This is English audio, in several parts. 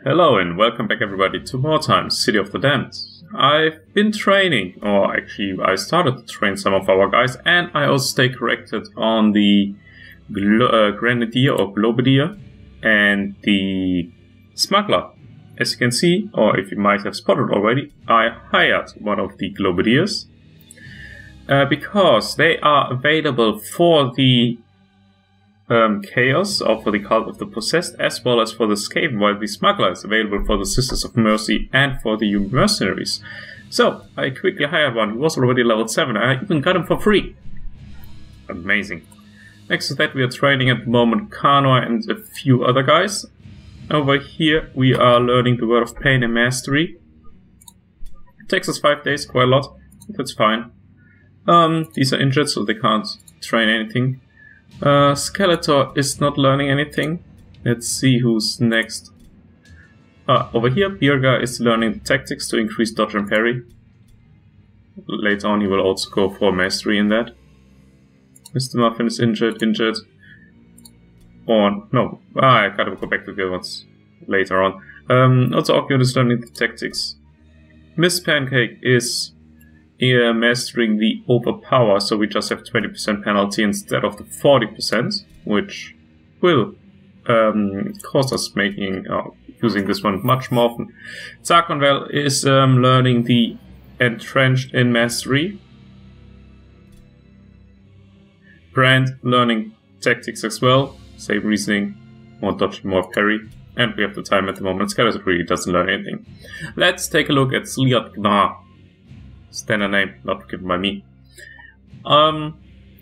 Hello and welcome back everybody to Mordheim, City of the Damned. I've been training, or actually I started to train some of our guys, and I also stay corrected on the Grenadier or Globadier and the Smuggler. As you can see, or if you might have spotted already, I hired one of the Globadiers because they are available for the Chaos, or for the Cult of the Possessed, as well as for the Skaven, while the Smuggler is available for the Sisters of Mercy and for the Mercenaries. So, I quickly hired one. He was already level 7, and I even got him for free. Amazing. Next to that, we are training at the moment Kano and a few other guys. Over here, we are learning the Word of Pain and Mastery. It takes us 5 days, quite a lot. That's fine. These are injured, so they can't train anything. Skeletor is not learning anything. Let's see who's next. Over here, Birga is learning the tactics to increase dodge and parry. Later on, he will also go for mastery in that. Mr. Muffin is injured. Or, no, I gotta go back to the other ones later on. Also, Okyun is learning the tactics. Miss Pancake is mastering the overpower, so we just have 20% penalty instead of the 40%, which will cost us using this one much more often. Zarkonvel is learning the Entrenched in Mastery. Brand learning tactics as well, same reasoning, more dodge, more parry, and we have the time at the moment. Skeletor really doesn't learn anything. Let's take a look at Sliot Gnar. Standard name, not given by me.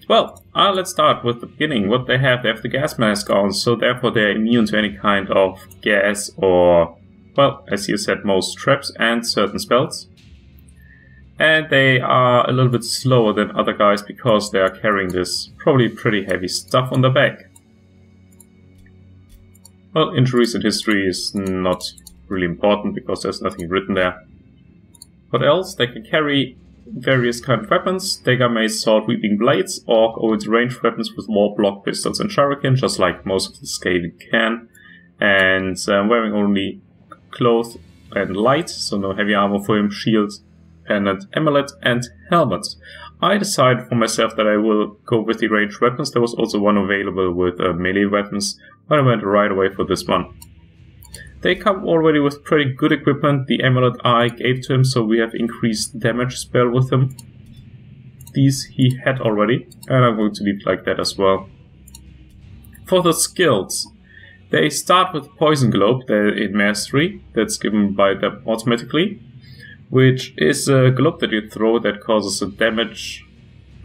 Let's start with the beginning. What they have the gas mask on, so therefore they're immune to any kind of gas or, well, as you said, most traps and certain spells. And they are a little bit slower than other guys because they are carrying this probably pretty heavy stuff on their back. Well, injuries and history is not really important because there's nothing written there. What else? They can carry various kind of weapons: dagger, mace, sword, weeping blades, orc, or its ranged weapons with war block, pistols, and shuriken, just like most of the Skaven can. And wearing only clothes and light, so no heavy armor for him, shield, pendant, amulet, and helmet. I decided for myself that I will go with the ranged weapons. There was also one available with melee weapons, but I went right away for this one. They come already with pretty good equipment. The amulet I gave to him, so we have increased damage spell with him. These he had already, and I'm going to leave it like that as well. For the skills, they start with Poison Globe, they're in Mastery, that's given by them automatically, which is a globe that you throw that causes a damage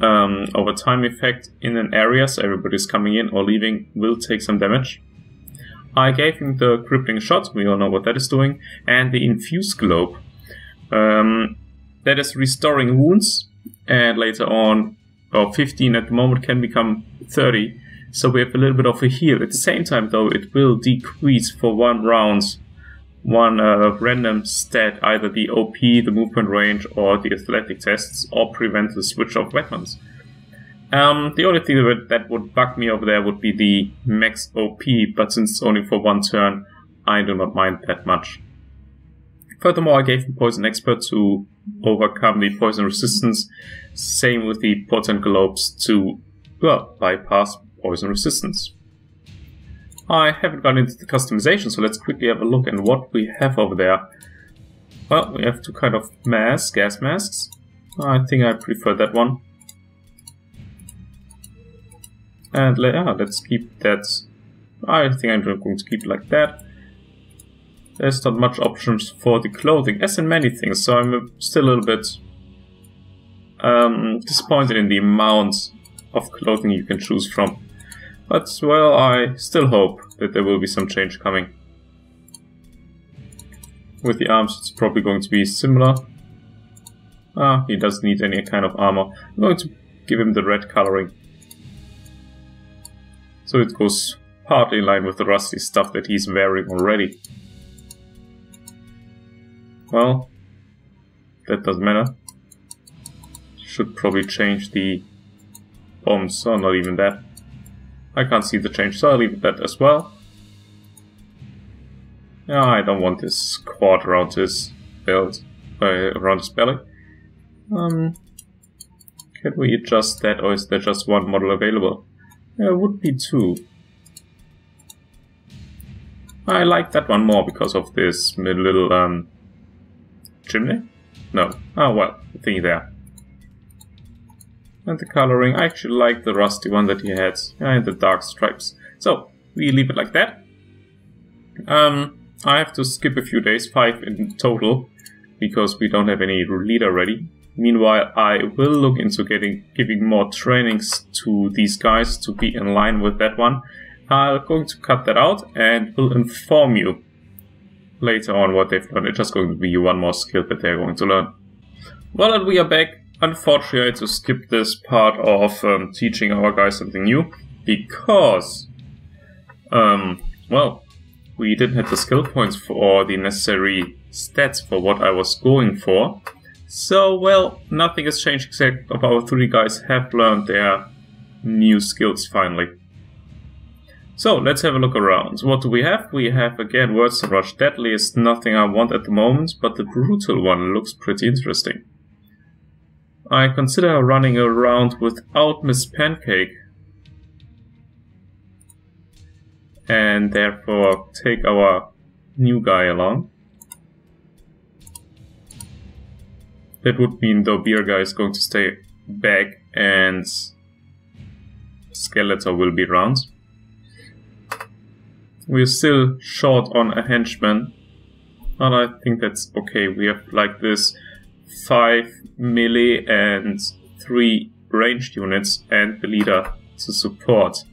over time effect in an area, so everybody's coming in or leaving will take some damage. I gave him the Crippling Shot, we all know what that is doing, and the Infuse Globe. That is restoring wounds, and later on, 15 at the moment can become 30, so we have a little bit of a heal. At the same time though, it will decrease for 1 round, one random stat, either the OP, the movement range, or the athletic tests, or prevent the switch of weapons. The only thing that would bug me over there would be the max OP, but since it's only for 1 turn, I do not mind that much. Furthermore, I gave him Poison Expert to overcome the poison resistance, same with the Potent Globes to, well, bypass poison resistance. I haven't gone into the customization, so let's quickly have a look at what we have over there. Well, we have 2 kind of gas masks. I think I prefer that one. And let's keep that. I think I'm going to keep it like that. There's not much options for the clothing, as in many things, so I'm still a little bit disappointed in the amount of clothing you can choose from. But, well, I still hope that there will be some change coming. With the arms, it's probably going to be similar. He doesn't need any kind of armor. I'm going to give him the red coloring, so it goes partly in line with the rusty stuff that he's wearing already. Well, that doesn't matter. Should probably change the bombs, or not even that. I can't see the change, so I'll leave that as well. Yeah, I don't want this quad around his belt, around his belly. Can we adjust that, or is there just one model available? There would be two. I like that one more because of this little chimney? No. Oh well, the thingy there. And the coloring, I actually like the rusty one that he had, and the dark stripes. So, we leave it like that. I have to skip a few days, 5 in total, because we don't have any leader ready. Meanwhile, I will look into giving more trainings to these guys to be in line with that one. I'm going to cut that out and will inform you later on what they've learned. It's just going to be one more skill that they're going to learn. Well, and we are back. Unfortunately, I had to skip this part of teaching our guys something new because, well, we didn't have the skill points for the necessary stats for what I was going for. So, well, nothing has changed except our 3 guys have learned their new skills finally. So, let's have a look around. What do we have? We have, again, Wordstone Rush. Deadly is nothing I want at the moment, but the Brutal one looks pretty interesting. I consider running around without Miss Pancake. And therefore take our new guy along. That would mean the beer guy is going to stay back and Skeletor will be around. We're still short on a henchman, but I think that's okay. We have like this 5 melee and 3 ranged units and the leader to support.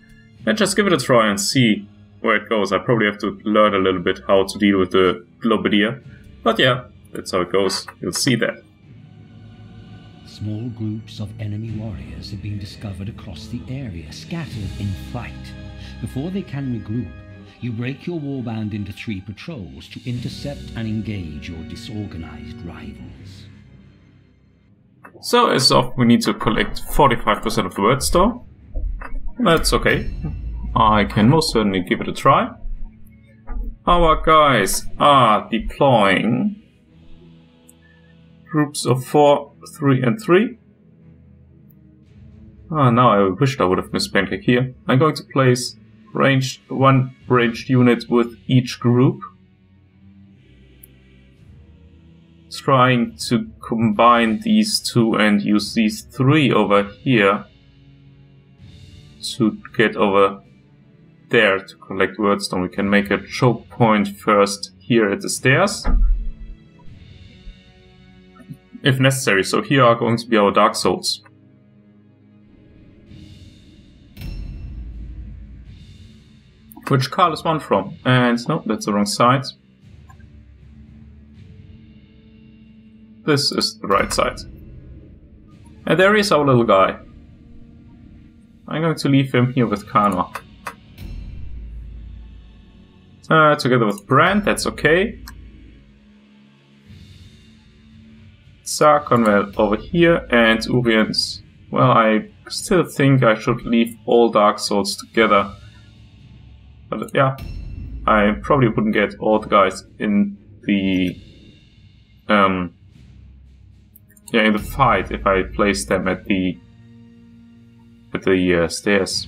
Let's just give it a try and see where it goes. I probably have to learn a little bit how to deal with the Globadier, but yeah, that's how it goes. You'll see that. Small groups of enemy warriors have been discovered across the area, scattered in flight. Before they can regroup, you break your warband into 3 patrols to intercept and engage your disorganized rivals. So as of, we need to collect 45% of the Wordstone. That's okay. I can most certainly give it a try. Our guys are deploying groups of 4, 3 and 3. Now I wished I would have missed Pancake here. I'm going to place one ranged unit with each group, trying to combine these 2 and use these 3 over here to get over there to collect Wordstone. We can make a choke point first here at the stairs, if necessary. So here are going to be our Dark Souls. Which card is one from? And no, that's the wrong side. This is the right side. And there is our little guy. I'm going to leave him here with Kanwa. Together with Brand, that's okay. Sarkonvel over here, and Uriens. Well, I still think I should leave all Dark Souls together. But yeah, I probably wouldn't get all the guys in the in the fight if I place them at the stairs.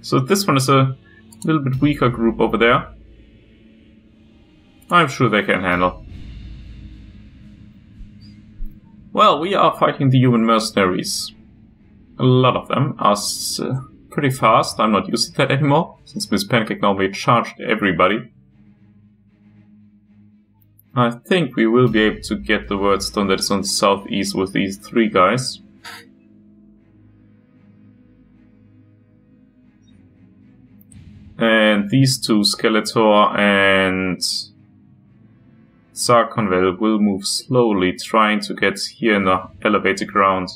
So this one is a little bit weaker group over there. I'm sure they can handle. Well, we are fighting the human mercenaries. A lot of them are pretty fast. I'm not used to that anymore, since Miss Pancake normally charged everybody. I think we will be able to get the Wordstone that is on the southeast with these 3 guys. And these 2, Skeletor and Sarkonvel, will move slowly, trying to get here in the elevated ground.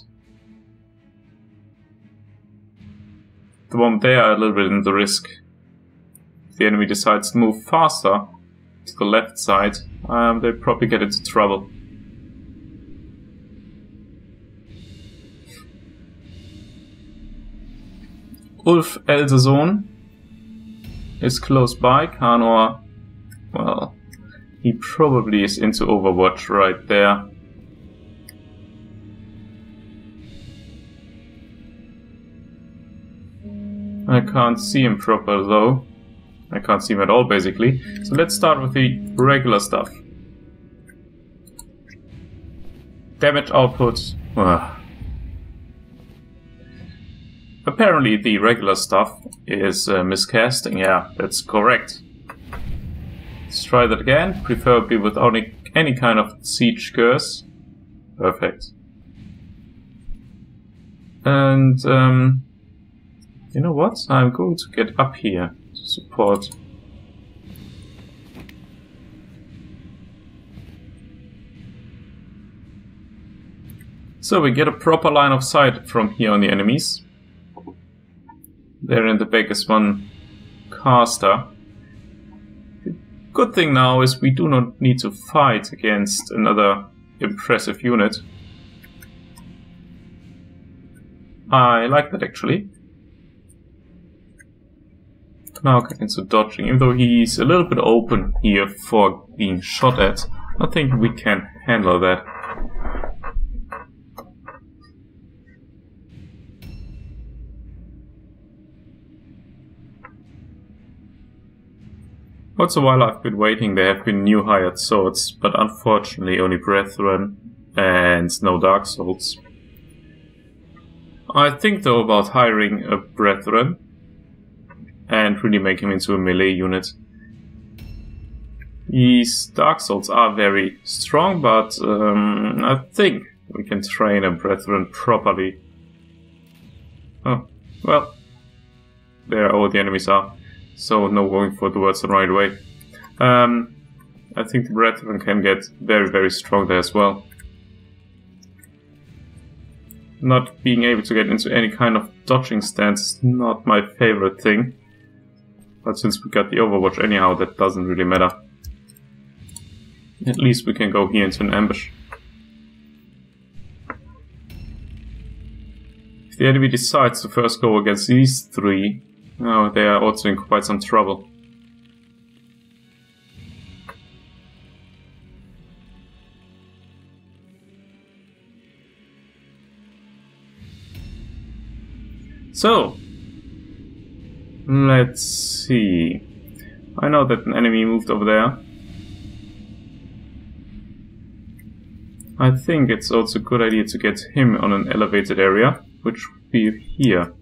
The moment they are a little bit in the risk. If the enemy decides to move faster to the left side, they probably get into trouble. Ulf Elsesohn is close by. Kanor, well, he probably is into Overwatch right there. I can't see him proper though. I can't see him at all basically. So let's start with the regular stuff. Damage output. Apparently the regular stuff is miscasting. Yeah, that's correct. Let's try that again, preferably without any kind of siege curse. Perfect. And you know what? I'm going to get up here to support. So we get a proper line of sight from here on the enemies. There in the back is one caster. The good thing now is we do not need to fight against another impressive unit. I like that actually. Now get into dodging, even though he's a little bit open here for being shot at. I think we can handle that. Also, while I've been waiting, there have been new hired swords, but unfortunately only Brethren and no Dark Souls. I think though about hiring a Brethren and really make him into a melee unit. These Dark Souls are very strong, but I think we can train a Brethren properly. Oh, well, there all the enemies are. So no going for the words right away. I think the Brethren can get very, very strong there as well. Not being able to get into any kind of dodging stance is not my favorite thing. But since we got the Overwatch anyhow, that doesn't really matter. At least we can go here into an ambush. If the enemy decides to first go against these three, oh, they are also in quite some trouble. So, let's see. I know that an enemy moved over there. I think it's also a good idea to get him on an elevated area, which would be here.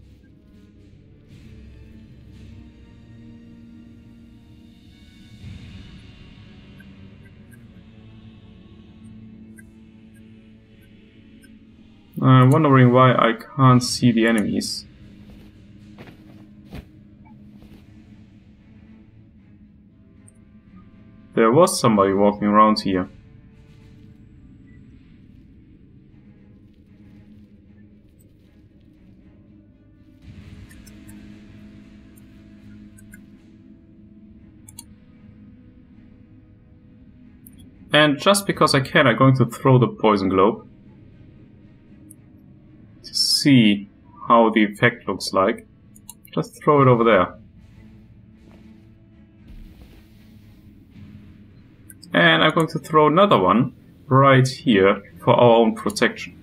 I'm wondering why I can't see the enemies. There was somebody walking around here. And just because I can, I'm going to throw the poison globe. To see how the effect looks like. Just throw it over there. And I'm going to throw another one right here for our own protection.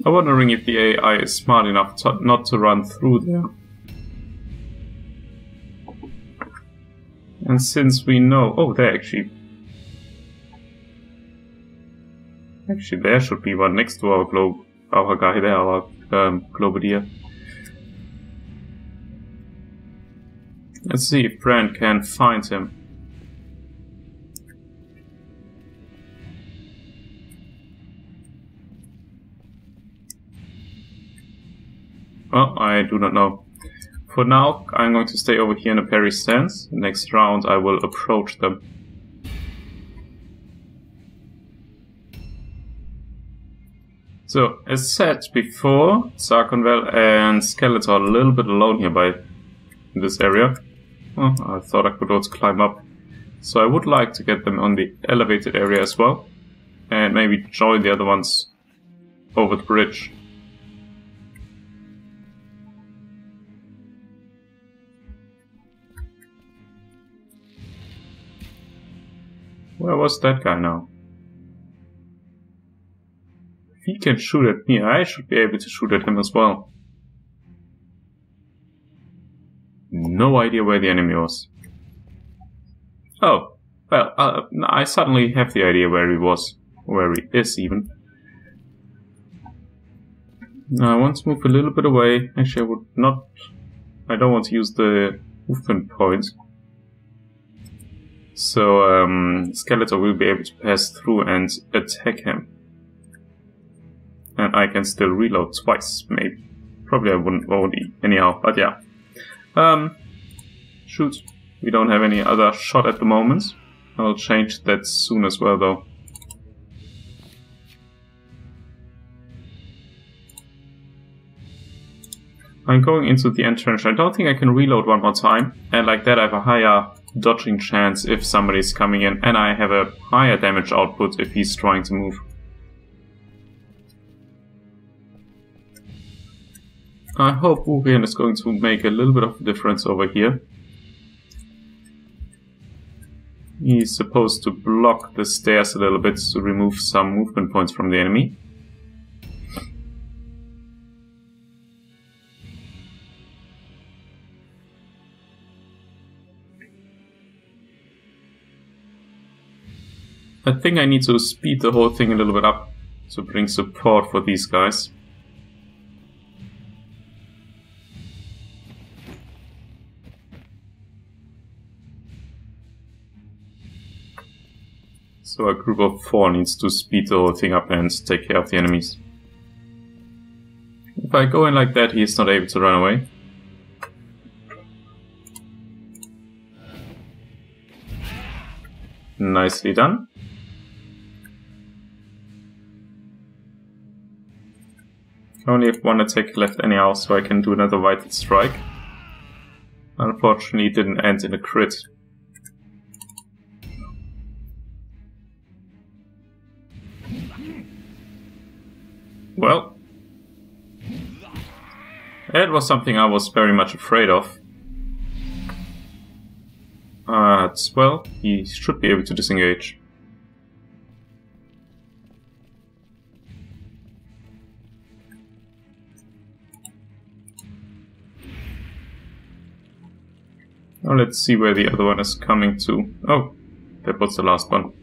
I'm wondering if the AI is smart enough not to run through there. And since we know... Oh, there actually... Actually, there should be one next to our guy there, our Globadier. Let's see if Brand can find him. Well, I do not know. For now, I'm going to stay over here in a parry stance. Next round, I will approach them. So, as said before, Sarkonvel and Skeletor are a little bit alone here by this area. Well, I thought I could also climb up. So I would like to get them on the elevated area as well, and maybe join the other ones over the bridge. Where was that guy now? If he can shoot at me, I should be able to shoot at him as well. No idea where the enemy was. Oh, well, I suddenly have the idea where he was. Where he is, even. Now, I want to move a little bit away. Actually, I would not... I don't want to use the movement point. So, Skeletor will be able to pass through and attack him. And I can still reload twice, maybe. Probably I won't anyhow, but yeah. Shoot. We don't have any other shot at the moment. I'll change that soon as well, though. I'm going into the entrance. I don't think I can reload one more time. And like that I have a higher dodging chance if somebody's coming in. And I have a higher damage output if he's trying to move. I hope Urian is going to make a little bit of a difference over here. He's supposed to block the stairs a little bit to remove some movement points from the enemy. I think I need to speed the whole thing a little bit up to bring support for these guys. So a group of 4 needs to speed the whole thing up and take care of the enemies. If I go in like that, he is not able to run away. Nicely done. I only have one attack left anyhow, so I can do another vital strike. Unfortunately, it didn't end in a crit. Well, that was something I was very much afraid of. Well, he should be able to disengage. Now let's see where the other one is coming to. Oh, that was the last one.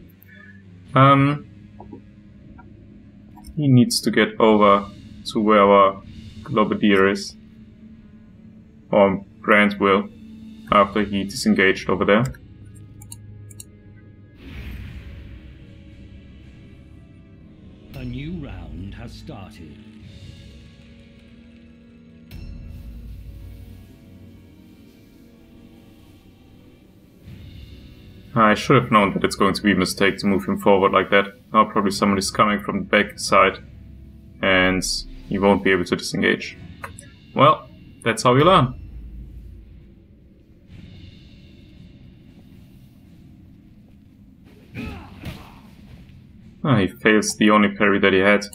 He needs to get over to where our Globadier is. Or Brand will, after he disengaged over there. A new round has started. I should have known that it's going to be a mistake to move him forward like that. Now probably someone is coming from the back side and he won't be able to disengage. Well, that's how you learn. He fails the only parry that he had.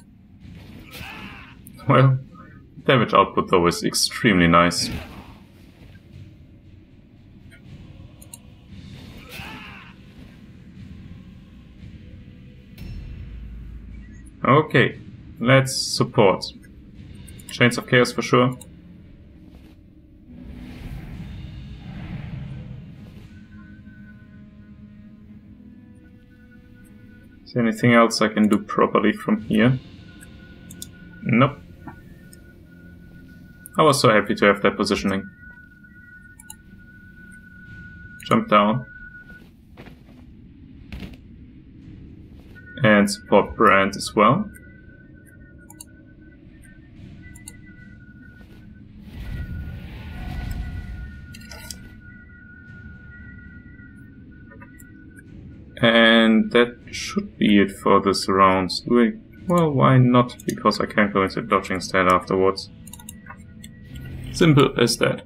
Well, damage output though is extremely nice. Okay, let's support. Chains of Chaos for sure. Is there anything else I can do properly from here? Nope. I was so happy to have that positioning. Jump down. And support Brand as well. And that should be it for this round. Well, why not? Because I can't go into dodging stand afterwards. Simple as that.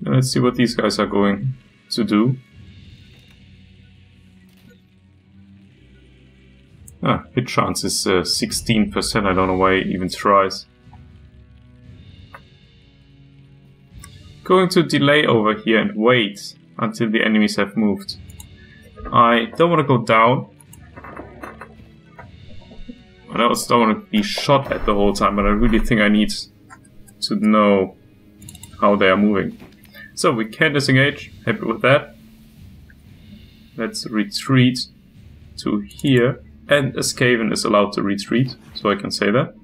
Let's see what these guys are going to do. Hit chance is 16%. I don't know why he even tries. Going to delay over here and wait until the enemies have moved. I don't want to go down. I also don't want to be shot at the whole time, but I really think I need to know how they are moving. So we can disengage. Happy with that. Let's retreat to here. And a Skaven is allowed to retreat, so I can say that.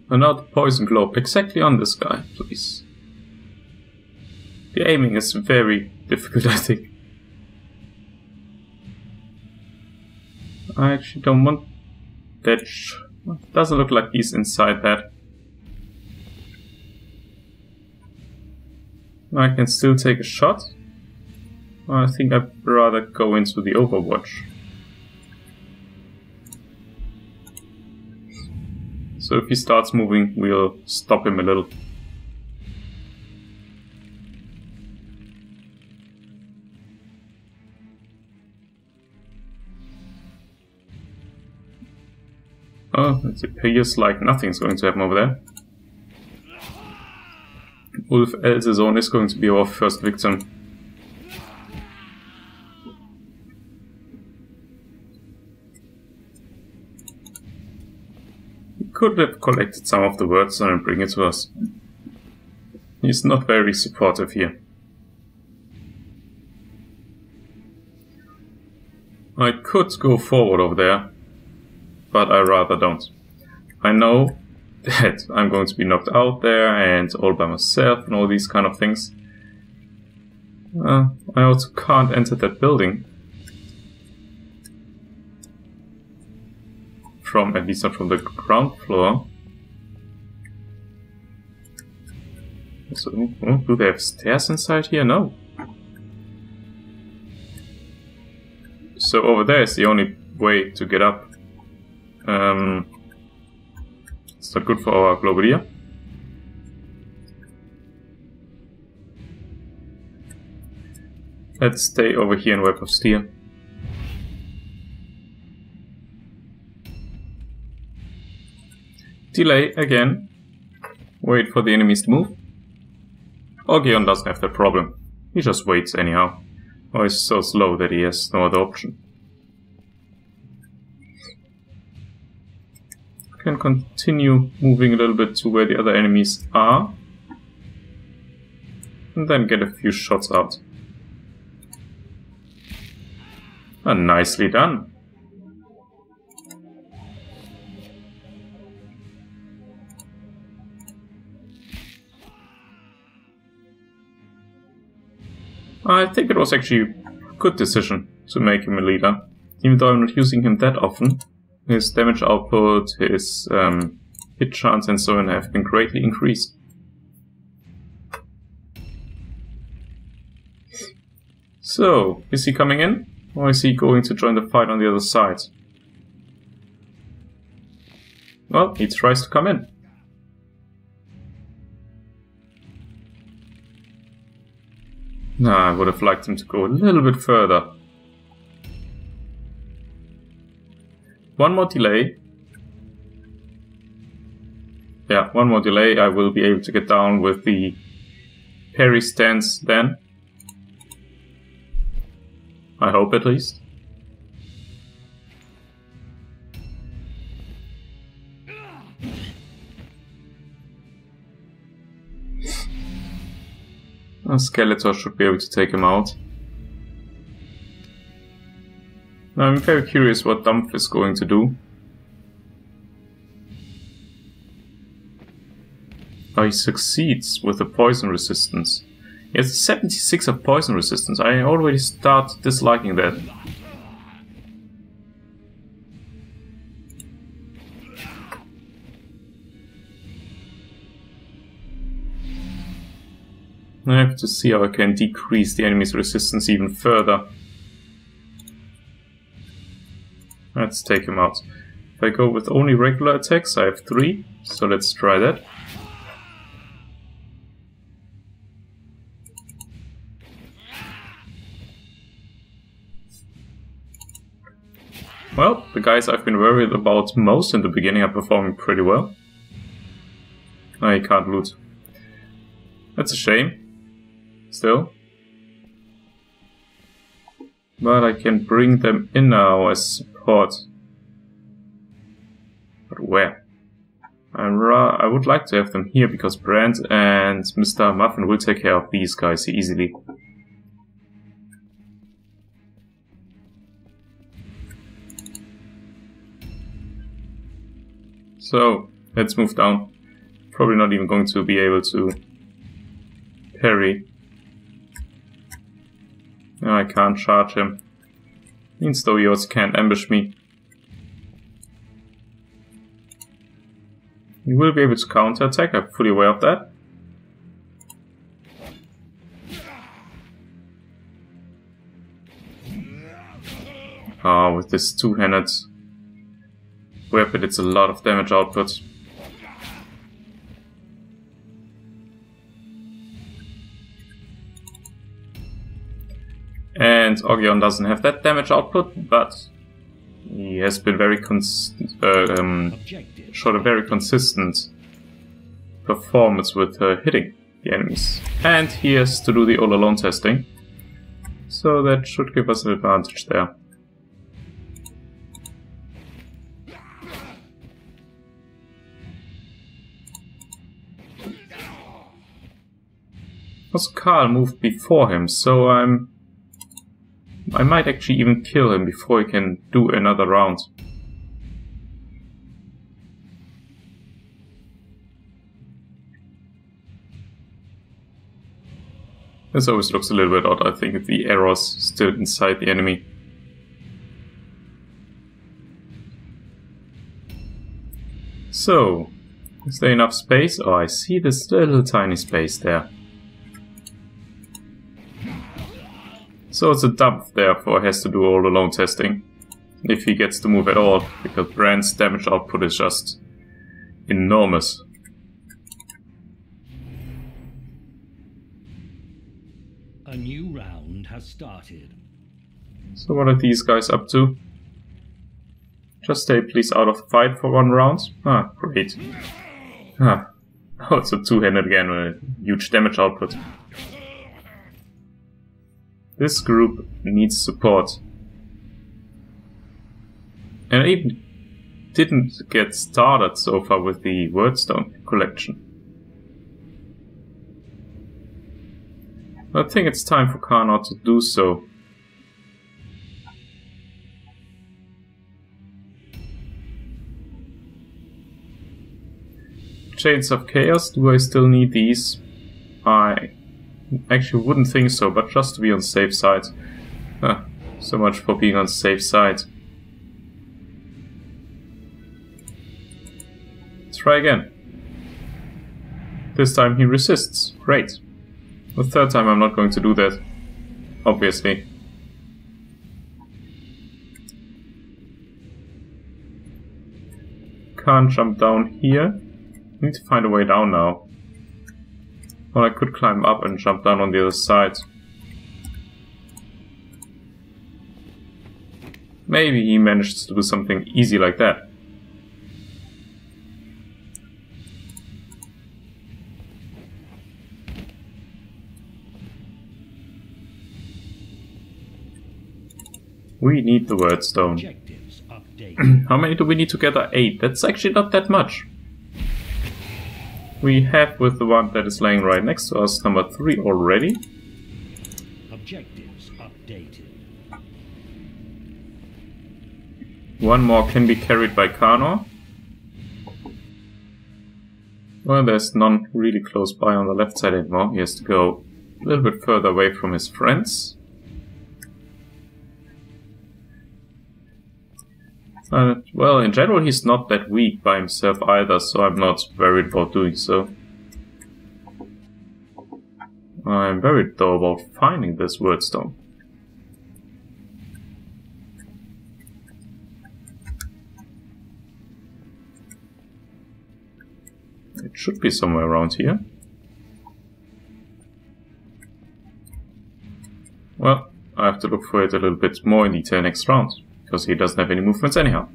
And now the poison globe, exactly on this guy, please. The aiming is very difficult, I think. I actually don't want that. Doesn't look like he's inside that. I can still take a shot. I think I'd rather go into the Overwatch. So if he starts moving, we'll stop him a little. Oh, it appears like nothing's going to happen over there. Ulf Elseson is going to be our first victim. He could have collected some of the words and bring it to us. He's not very supportive here. I could go forward over there, but I rather don't. I know that I'm going to be knocked out there and all by myself and all these kind of things. I also can't enter that building. At least not from the ground floor. So, do they have stairs inside here? No. So over there is the only way to get up. It's not good for our Globadier. Let's stay over here in Web of Steel. Delay again. Wait for the enemies to move. Orgeon doesn't have that problem. He just waits anyhow. Or he's so slow that he has no other option. Can continue moving a little bit to where the other enemies are. And then get a few shots out. And nicely done. I think it was actually a good decision to make him a leader. Even though I'm not using him that often, his damage output, his hit chance and so on have been greatly increased. So, is he coming in? Or is he going to join the fight on the other side? Well, he tries to come in. I would have liked him to go a little bit further. One more delay. Yeah, one more delay. I will be able to get down with the parry stance then. I hope at least. A Skeletor should be able to take him out. I'm very curious what Dumpf is going to do. Oh, he succeeds with the poison resistance. He has 76 of poison resistance. I already start disliking that. I have to see how I can decrease the enemy's resistance even further. Let's take him out. If I go with only regular attacks, I have 3, so let's try that. Well, the guys I've been worried about most in the beginning are performing pretty well. I can't loot. That's a shame. Still. But I can bring them in now as support. But where? I would like to have them here because Brand and Mr. Muffin will take care of these guys easily. So, let's move down. Probably not even going to be able to parry. No, I can't charge him. Means though he also can't ambush me. He will be able to counterattack, I'm fully aware of that. Oh, with this two-handed weapon, it's a lot of damage output. And Ogion doesn't have that damage output, but he has been very showed a very consistent performance with hitting the enemies. And he has to do the all-alone testing, so that should give us an advantage there. Also, Karl moved before him, so I might actually even kill him before he can do another round. This always looks a little bit odd, I think, if the arrow's still inside the enemy. So, is there enough space? Oh, I see this little tiny space there. So it's a dump, therefore has to do all alone testing. If he gets to move at all, because Brand's damage output is just enormous. A new round has started. So what are these guys up to? Just stay please out of the fight for one round. Ah, great. Ah, oh, it's a two-handed again with a huge damage output. This group needs support. And I even didn't get started so far with the Wordstone collection. I think it's time for Karnot to do so. Chains of Chaos, do I still need these? I actually wouldn't think so, but just to be on the safe side. Huh, so much for being on the safe side. Let's try again. This time he resists. Great. The third time I'm not going to do that. Obviously. Can't jump down here. Need to find a way down now. Or I could climb up and jump down on the other side. Maybe he managed to do something easy like that. We need the Wordstone. How many do we need together? 8. That's actually not that much. We have with the one that is laying right next to us number 3 already. Objectives updated. One more can be carried by Karnor. Well, there's none really close by on the left side anymore. He has to go a little bit further away from his friends. Well, in general he's not that weak by himself either, so I'm not worried about doing so. I'm worried though about finding this Wordstone. should be somewhere around here. Well, I have to look for it a little bit more in detail next round, because he doesn't have any movements anyhow.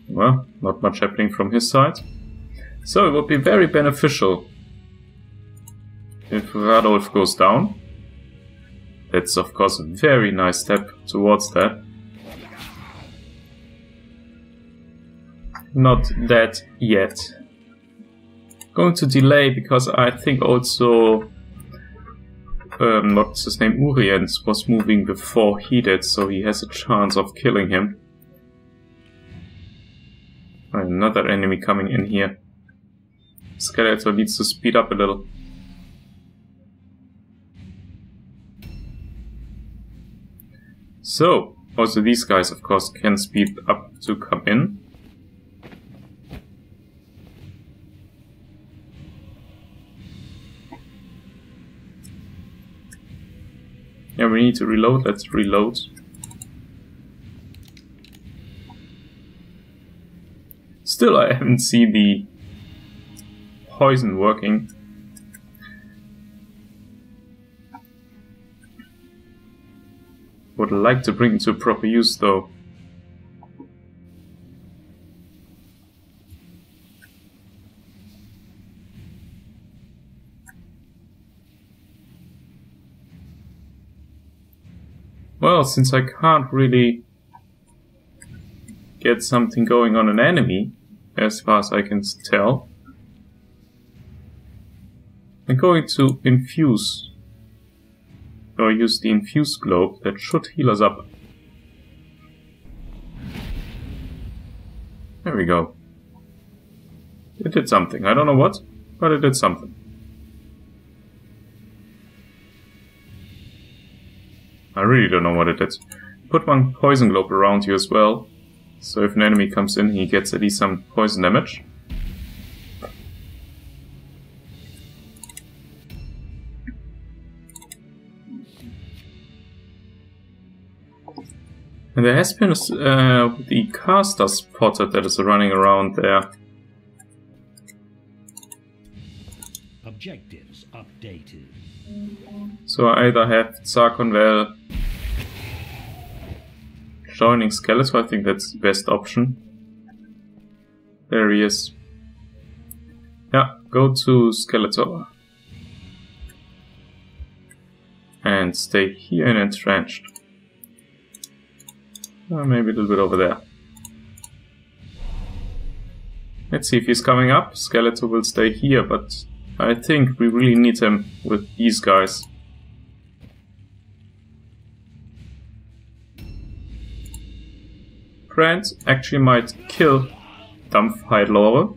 Well, not much happening from his side. So it would be very beneficial if Radolf goes down. That's of course a very nice step towards that. Not that yet. Going to delay because I think also what's his name, Uriens was moving before he did, so he has a chance of killing him. Another enemy coming in here. Skeletor needs to speed up a little. So, also these guys of course can speed up to come in. Yeah, we need to reload. Let's reload. Still, I haven't seen the poison working. Would like to bring it to proper use though. Well, since I can't really get something going on an enemy, as far as I can tell, I'm going to infuse, or use the infuse globe that should heal us up. There we go. It did something. I don't know what, but it did something. I really don't know what it did. Put one poison globe around you as well, so if an enemy comes in, he gets at least some poison damage. And there has been the caster spotted that is running around there. Objectives updated. So I either have Zarkonvel joining Skeletor, I think that's the best option. There he is. Yeah, go to Skeletor. And stay here and entrenched. Maybe a little bit over there. Let's see if he's coming up. Skeletor will stay here, but I think we really need him with these guys. Brand actually might kill Dampfheidlore.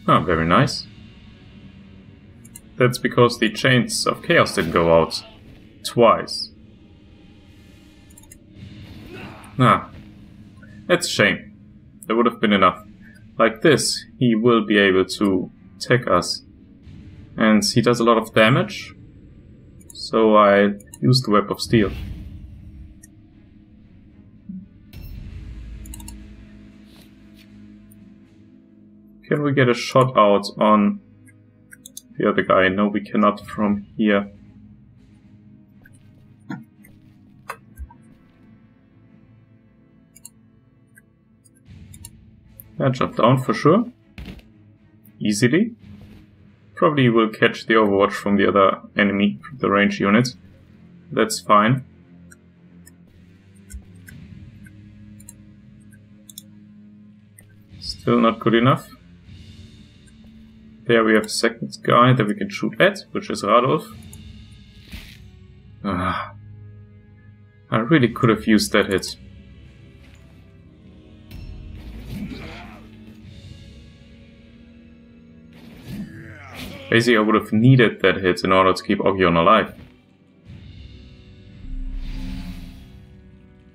Oh, very nice. That's because the Chains of Chaos didn't go out twice. Ah, that's a shame. That would have been enough. Like this, he will be able to attack us. And he does a lot of damage, so I use the Web of Steel. Can we get a shot out on the other guy? No, we cannot from here. Yeah, jump down for sure. Easily. Probably will catch the overwatch from the other enemy, from the range unit. That's fine. Still not good enough. There we have a second guy that we can shoot at, which is Radolf. I really could have used that hit. Basically, I would have needed that hit in order to keep Ogion alive.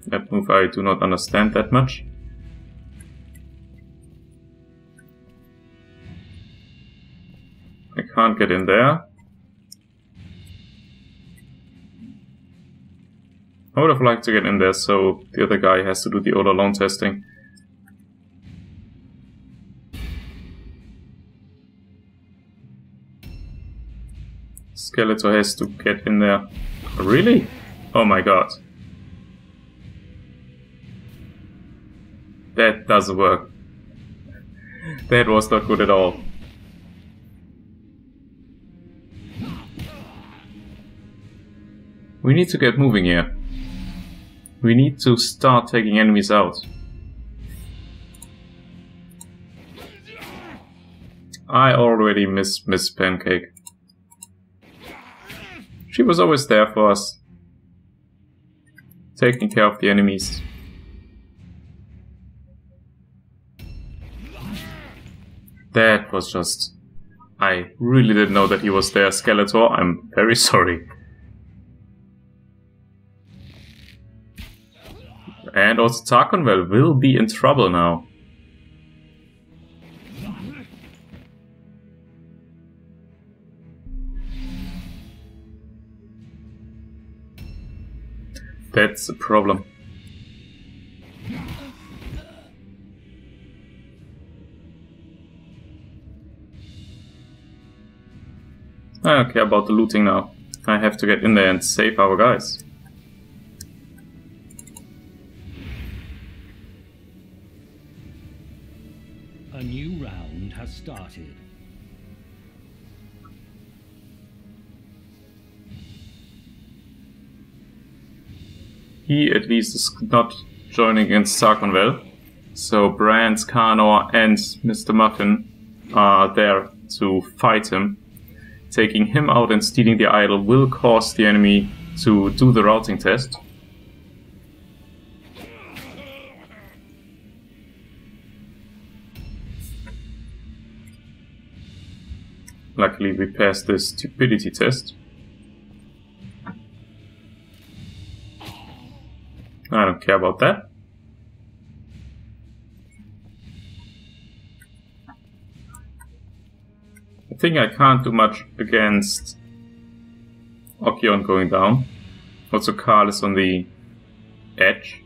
That move I do not understand that much. I can't get in there. I would have liked to get in there, so the other guy has to do the all-alone testing. Skeletor has to get in there. Really? Oh my god. That doesn't work. That was not good at all. We need to get moving here. We need to start taking enemies out. I already miss Miss Pancake. She was always there for us. Taking care of the enemies. That was just... I really didn't know that he was there, Skeletor. I'm very sorry. And also Tarkonvel will be in trouble now. That's a problem. I don't care about the looting now. I have to get in there and save our guys. A new round has started. He at least is not joining against Tarkonvel. So Brand, Karnor and Mr. Muffin are there to fight him. Taking him out and stealing the idol will cause the enemy to do the routing test. Luckily we passed the stupidity test. I don't care about that. I think I can't do much against Okion going down. Also Karl is on the edge.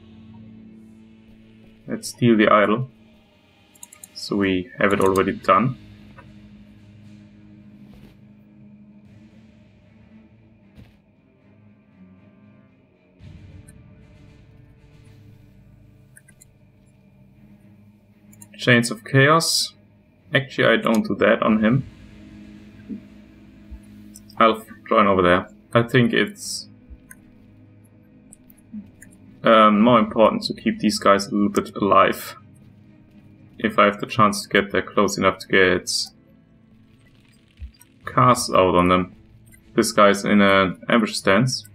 Let's steal the idol. So we have it already done. Chains of Chaos. Actually, I don't do that on him. I'll join over there. I think it's more important to keep these guys a little bit alive. If I have the chance to get there close enough to get casts out on them. This guy's in an ambush stance.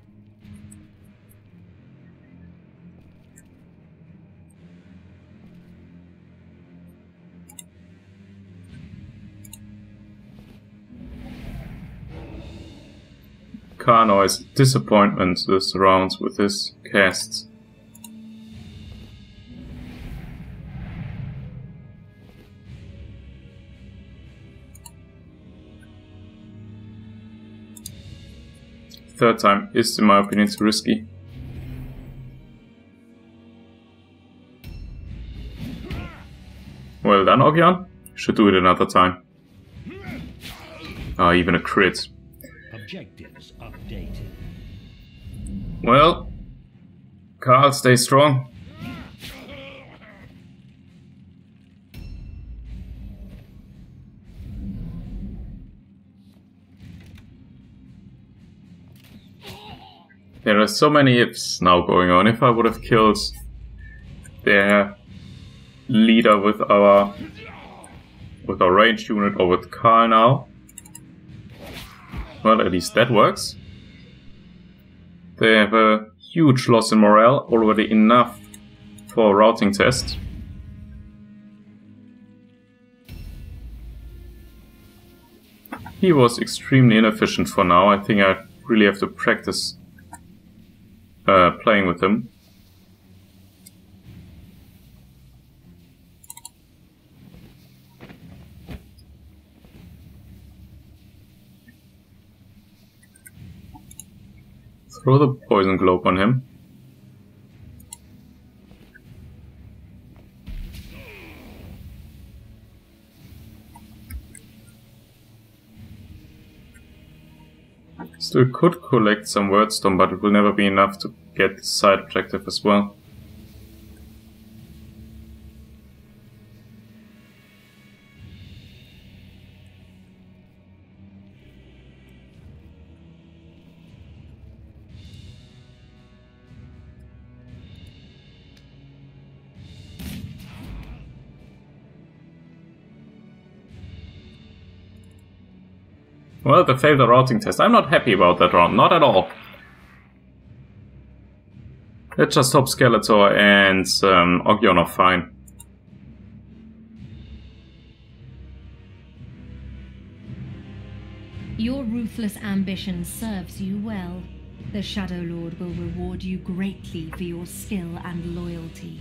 Karnor is a disappointment this round with his casts. Third time is, in my opinion, too risky. Well done, Ogion. Should do it another time. Ah, even a crit. Objectives updated. Well, Karl, stay strong. There are so many ifs now going on. If I would have killed their leader with our ranged unit or with Karl now, well, at least that works. They have a huge loss in morale, already enough for a routing test. He was extremely inefficient for now. I think I really have to practice playing with him. Throw the poison globe on him. Still could collect some wordstone, but it will never be enough to get the side objective as well. Well, they failed the routing test. I'm not happy about that round, not at all. Let's just hope Skeletor and Ogyon are fine. Your ruthless ambition serves you well. The Shadow Lord will reward you greatly for your skill and loyalty.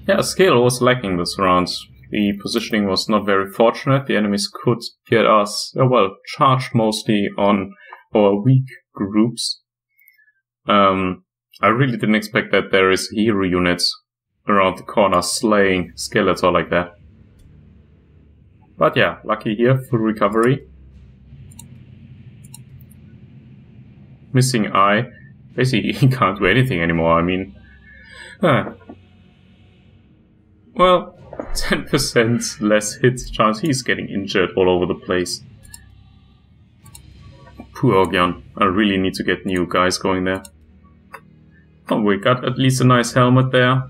Yeah, skill was lacking this round. The positioning was not very fortunate. The enemies could get us, well, charged mostly on our weak groups. I really didn't expect that there is a hero unit around the corner slaying Skeletor like that. But yeah, lucky here, full recovery. Missing eye. Basically, he can't do anything anymore, I mean... Well... 10% less hit chance. He's getting injured all over the place. Poor Ogyon. I really need to get new guys going there. Oh, we got at least a nice helmet there.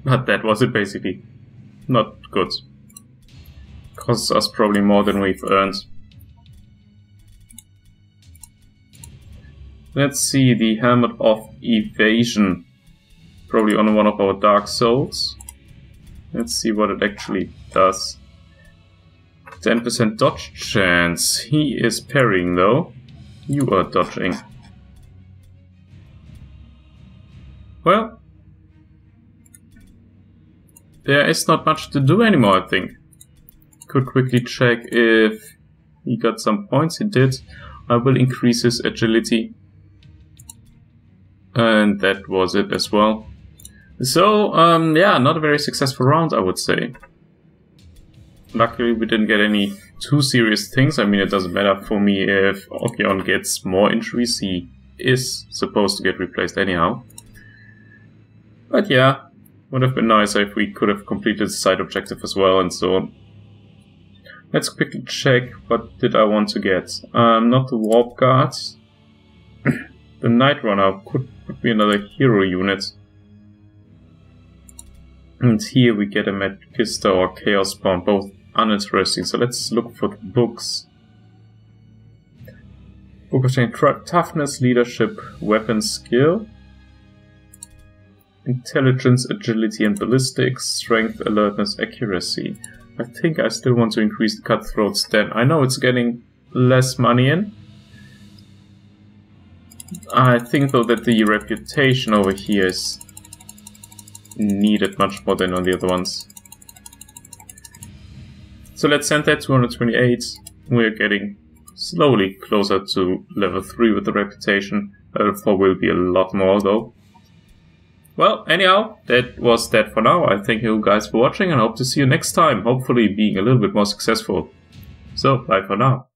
But that was it basically. Not good. Costs us probably more than we've earned. Let's see, the Helmet of Evasion. Probably on one of our Dark Souls. Let's see what it actually does. 10% dodge chance. He is parrying though. You are dodging. Well, there is not much to do anymore, I think. Could quickly check if he got some points. He did. I will increase his agility. And that was it as well. So, yeah, not a very successful round, I would say. Luckily, we didn't get any too serious things. I mean, it doesn't matter for me if Ogyon gets more injuries. He is supposed to get replaced anyhow. But yeah, would have been nicer if we could have completed the side objective as well and so on. Let's quickly check what did I want to get. Not the Warp Guard. The Night Runner could be another hero unit. And here we get a Magister or Chaos Spawn, both uninteresting. So let's look for the books. Book of Toughness, Leadership, Weapon Skill. Intelligence, Agility and Ballistics, Strength, Alertness, Accuracy. I think I still want to increase the Cutthroat's Den. I know it's getting less money in. I think though that the reputation over here is needed much more than on the other ones. So let's send that 228. We're getting slowly closer to level 3 with the reputation. Level 4 will be a lot more though. Well, anyhow, that was that for now. I thank you guys for watching and hope to see you next time, hopefully being a little bit more successful. So, bye for now.